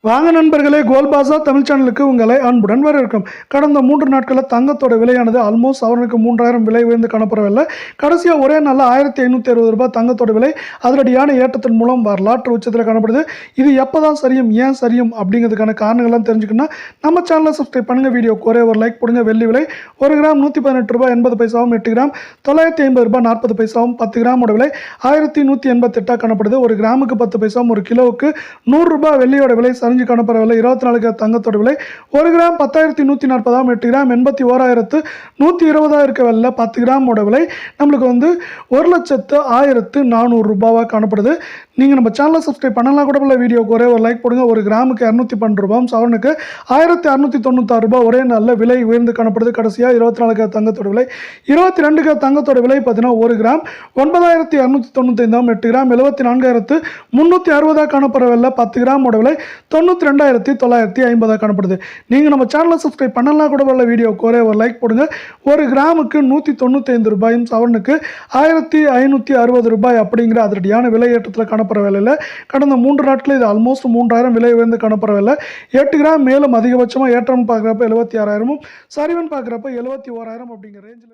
வாங்க நண்பர்களே, கோல்ட் பாஸார் தமிழ் சேனலுக்கு உங்களை அன்புடன் வரவேற்கிறோம். கடந்த 3 நாட்களில் தங்கத்தோட விலையானது ஆல்மோஸ்ட் சவரனுக்கு 3000 விலை உயர்ந்து காணப்படவில்லை. கடைசியாக ஒரே நாளில் ₹1560 தங்கத்தோட விலை அதிரடியான ஏற்றத்தின் மூலம் வரலாற்று உச்சத்தில் காணப்படுது. இது எப்போ தான் சரியும், ஏன் சரியும் அப்படிங்கிறதுக்கான காரணங்கள்லாம் தெரிஞ்சுக்கணும்னா நம்ம சேனலை சப்ஸ்கிரைப் பண்ணுங்கள். வீடியோக்கு ஒரே ஒரு லைக் போடுங்க. வெள்ளி விலை 1 கிராம் ₹118.80, 8 கிராம் ₹950.40, 10 கிராமோட விலை 1188 காணப்படுது. 1 கிராமுக்கு 10 பைசா, 1 கிலோவுக்கு ₹100 வெள்ளியோட விலை காணப்படவில்லை. 24 கேரட் தங்கத்தோட விலை 1 கிராம் 10,140, 8 கிராம் 81,120 இருக்கவில்லை. 10 கிராமோட விலை நம்மளுக்கு வந்து 1,01,400 காணப்படுது. நீங்கள் நம்ம சேனலை சப்ஸ்கிரைப் பண்ணலாம் கூட இல்லை. வீடியோக்கு ஒரே ஒரு லைக் போடுங்க. 1 கிராமுக்கு ₹212, சவரனுக்கு ₹1,696 ஒரே நாளில் விலை உயர்ந்து காணப்படுது. கடைசியாக 24 கேரட் தங்கத்தோட விலை 22 கேரட் தங்கத்தோட விலை பார்த்தீங்கன்னா 1 கிராம் 9,295, 8 கிராம் 74,360 காணப்படவில்லை. 10 கிராமோட விலை 92,950 காணப்படுது. நீங்கள் நம்ம சேனலை சப்ஸ்கிரைப் பண்ணலாம் கூட இல்லை. வீடியோக்கு ஒரே ஒரு லைக் போடுங்க. 1 கிராமுக்கு ₹195, சவரனுக்கு ₹1,560 அப்படிங்கிற அதிரடியான விலை ஏற்றத்தில் காணப்படவில்லை. கடந்த 3 நாட்களில் இது ஆல்மோஸ்ட் 3000 விலை உயர்ந்து காணப்படவில்லை. 8 கிராம் மேலும் அதிகபட்சமாக ஏற்றம் பார்க்குறப்ப 76,000, சரிவன் பார்க்குறப்ப 71,000 அப்படிங்கிற ரேஞ்சில்